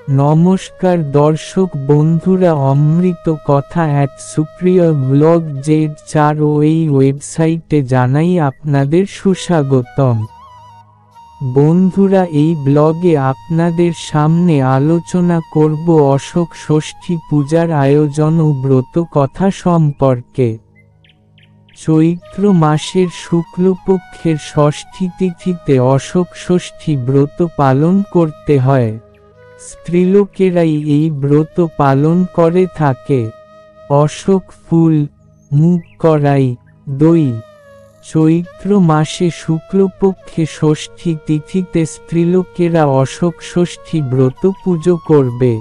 নমস্কার দর্শক বন্ধুরা, অমৃত কথা সুপ্রিয় ব্লগ Z4 ও এই ওয়েবসাইটে জানাই আপনাদের সুস্বাগতম। বন্ধুরা, এই ব্লগে আপনাদের সামনে আলোচনা করব অশোক ষষ্ঠী পূজার আয়োজন ও ব্রত কথা সম্পর্কে। চৈত্র মাসের শুক্লপক্ষের ষষ্ঠী তিথিতে অশোক ষষ্ঠী ব্রত পালন করতে হয়। স্ত্রীলোকেরাই এই ব্রত পালন করে থাকে। অশোক ফুল, মুগ কড়াই, দই। চৈত্র মাসে শুক্লপক্ষে ষষ্ঠী তিথিতে স্ত্রীলোকেরা অশোক ষষ্ঠী ব্রত পুজো করবে।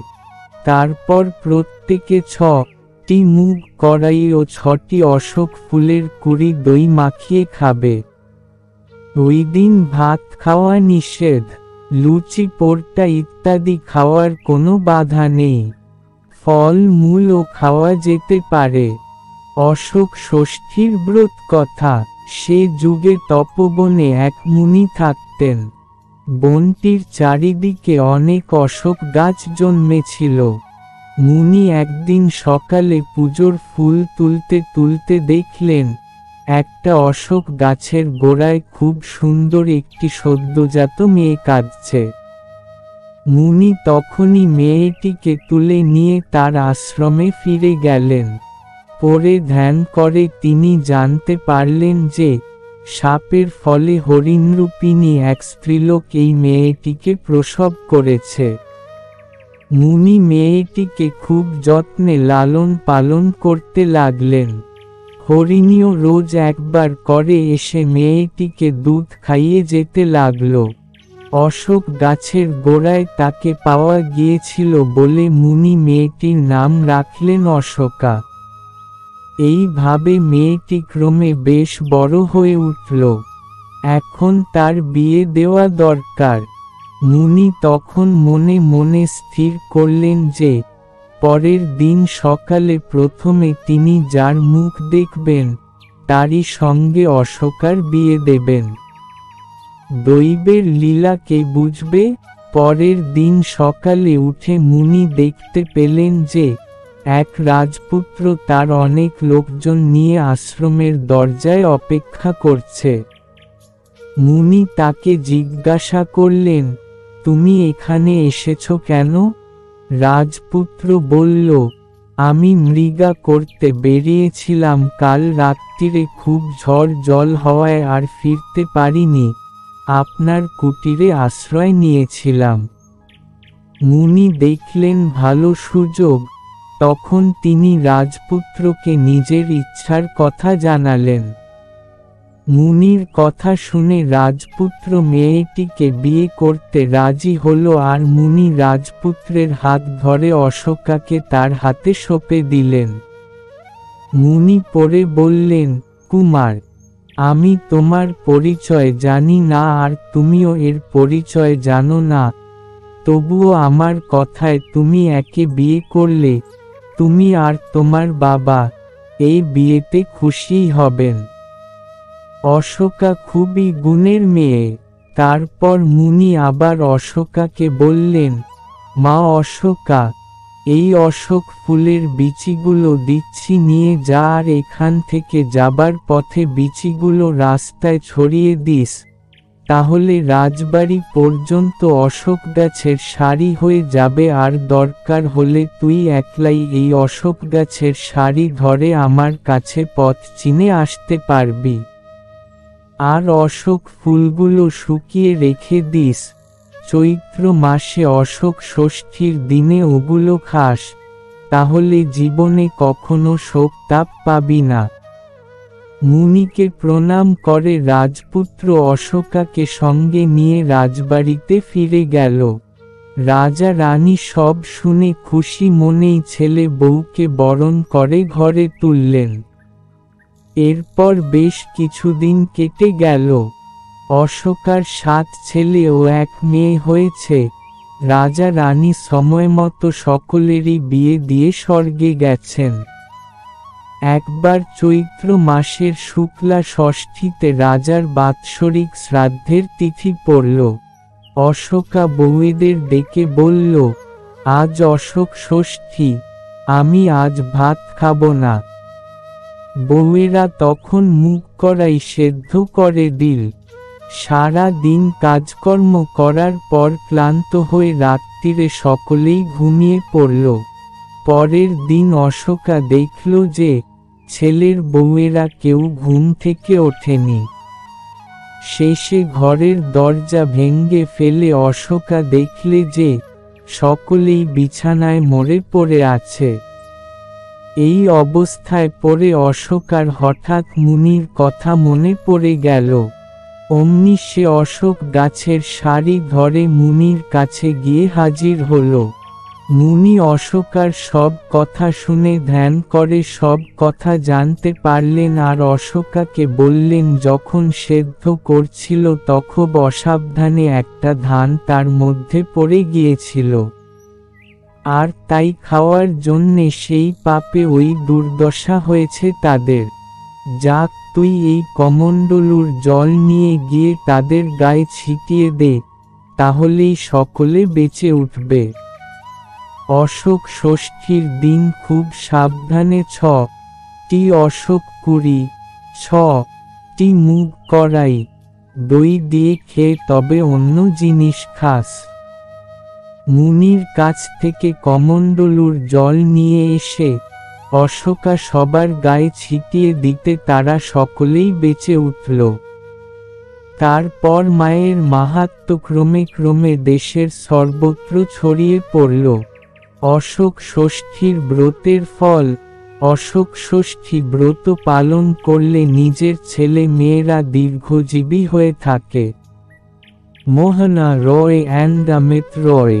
তারপর প্রত্যেকে 6টি মুগ কড়াই ও 6টি অশোক ফুলের কুড়ি দই মাখিয়ে খাবে। ওই দিন ভাত খাওয়া নিষেধ, লুচি পোরটা ইত্যাদি খাওয়ার কোনো বাধা নেই। ফল মূলও খাওয়া যেতে পারে। অশোক ষষ্ঠীর ব্রত কথা। সে যুগে তপবনে এক মুনি থাকতেন। বনটির চারিদিকে অনেক অশোক গাছ জন্মেছিল। মুনি একদিন সকালে পুজোর ফুল তুলতে তুলতে দেখলেন একটা অশোক গাছের গোড়ায় খুব সুন্দর একটি সদ্যজাত মেয়ে কাঁদছে। মুনি তখনই মেয়েটিকে তুলে নিয়ে তার আশ্রমে ফিরে গেলেন। পরে ধ্যান করে তিনি জানতে পারলেন যে শাপের ফলে হরিণরূপিণী এক স্ত্রীলোক এই মেয়েটিকে প্রসব করেছে। মুনি মেয়েটিকে খুব যত্নে লালন পালন করতে লাগলেন। হরিণীও রোজ একবার করে এসে মেয়েটিকে দুধ খাইয়ে যেতে লাগল। অশোক গাছের গোড়ায় তাকে পাওয়া গিয়েছিল বলে মুনি মেয়েটির নাম রাখলেন অশোকা। এইভাবে মেয়েটি ক্রমে বেশ বড় হয়ে উঠল। এখন তার বিয়ে দেওয়া দরকার। মুনি তখন মনে মনে স্থির করলেন যে পরের দিন সকালে প্রথমে তিনি যার মুখ দেখবেন তারই সঙ্গে অশোকার বিয়ে দেবেন। দৈবের লীলা কে বুঝবে? পরের দিন সকালে উঠে মুনি দেখতে পেলেন যে এক রাজপুত্র তার অনেক লোকজন নিয়ে আশ্রমের দরজায় অপেক্ষা করছে। মুনি তাকে জিজ্ঞাসা করলেন, তুমি এখানে এসেছ কেন? রাজপুত্র বলল, আমি মৃগা করতে বেরিয়েছিলাম, কাল রাত্রিরে খুব ঝড় জল হওয়ায় আর ফিরতে পারিনি, আপনার কুটিরে আশ্রয় নিয়েছিলাম। মুনি দেখলেন ভালো সুযোগ, তখন তিনি রাজপুত্রকে নিজের ইচ্ছার কথা জানালেন। মুনির কথা শুনে রাজপুত্র মেয়েটিকে বিয়ে করতে রাজি হল আর মুনি রাজপুত্রের হাত ধরে অশোকাকে তার হাতে সঁপে দিলেন। মুনি পরে বললেন, কুমার, আমি তোমার পরিচয় জানি না আর তুমিও এর পরিচয় জানো না, তবুও আমার কথায় তুমি একে বিয়ে করলে, তুমি আর তোমার বাবা এই বিয়েতে খুশি হবেন। অশোকা খুবই গুণের মেয়ে। তারপর মুনি আবার অশোকাকে বললেন, মা অশোকা, এই অশোক ফুলের বিচিগুলো দিচ্ছি, নিয়ে যা আর এখান থেকে যাবার পথে বিচিগুলো রাস্তায় ছড়িয়ে দিস, তাহলে রাজবাড়ি পর্যন্ত অশোক গাছের সারি হয়ে যাবে, আর দরকার হলে তুই একলাই এই অশোক গাছের সারি ধরে আমার কাছে পথ চিনে আসতে পারবি। আর অশোক ফুলগুলো শুকিয়ে রেখে দিস, চৈত্র মাসে অশোক ষষ্ঠীর দিনে ওগুলো খাস, তাহলে জীবনে কখনো শোক তাপ পাবি না। মুনিকে প্রণাম করে রাজপুত্র অশোকাকে সঙ্গে নিয়ে রাজবাড়িতে ফিরে গেল। রাজা রানী সব শুনে খুশি মনেই ছেলে বউকে বরণ করে ঘরে তুললেন। এরপর বেশ কিছুদিন কেটে গেল। অশোকার 7 ছেলে ও 1 মেয়ে হয়েছে। রাজা রানী সময়মতো সকলেরই বিয়ে দিয়ে স্বর্গে গেছেন। একবার চৈত্র মাসের শুক্লা ষষ্ঠীতে রাজার বাৎসরিক শ্রাদ্ধের তিথি পড়ল। অশোকা বউয়েদের ডেকে বলল, আজ অশোক ষষ্ঠী, আমি আজ ভাত খাবো না। বউয়েরা তখন মুখ করাই সেদ্ধ করে দিল। সারা দিন কাজকর্ম করার পর ক্লান্ত হয়ে রাত্রিরে সকলেই ঘুমিয়ে পড়ল। পরের দিন অশোকা দেখল যে ছেলের বউয়েরা কেউ ঘুম থেকে ওঠেনি। শেষে ঘরের দরজা ভেঙে ফেলে অশোকা দেখলে যে সকলেই বিছানায় মরে পড়ে আছে। এই অবস্থায় পড়ে অশোকার হঠাৎ মুনির কথা মনে পড়ে গেল। অমনি সে অশোক গাছের সারি ধরে মুনির কাছে গিয়ে হাজির হল। মুনি অশোকার সব কথা শুনে ধ্যান করে সব কথা জানতে পারলেন আর অশোকাকে বললেন যখন সেদ্ধ করছিল তখন অসাবধানে একটা ধান তার মধ্যে পড়ে গিয়েছিল, আর তাই খাওয়ার জন্যে সেই পাপে ওই দুর্দশা হয়েছে তাদের। যাক, তুই এই কমণ্ডলুর জল নিয়ে গিয়ে তাদের গায়ে ছিটিয়ে দে, তাহলেই সকলে বেঁচে উঠবে। অশোক ষষ্ঠীর দিন খুব সাবধানে 6টি অশোক কুড়ি, 6টি মুগ কড়াই, দই দিয়ে খেয়ে তবে অন্য জিনিস খাস। মুনির কাছ থেকে কমণ্ডলুর জল নিয়ে এসে অশোকা সবার গায়ে ছিটিয়ে দিতে তারা সকলেই বেঁচে উঠল। তারপর মায়ের মাহাত্ম্য ক্রমে ক্রমে দেশের সর্বত্র ছড়িয়ে পড়ল। অশোক ষষ্ঠীর ব্রতের ফল। অশোক ষষ্ঠী ব্রত পালন করলে নিজের ছেলে মেয়েরা দীর্ঘজীবী হয়ে থাকে। মোহনা রয় অ্যান্ড অমিত রয়।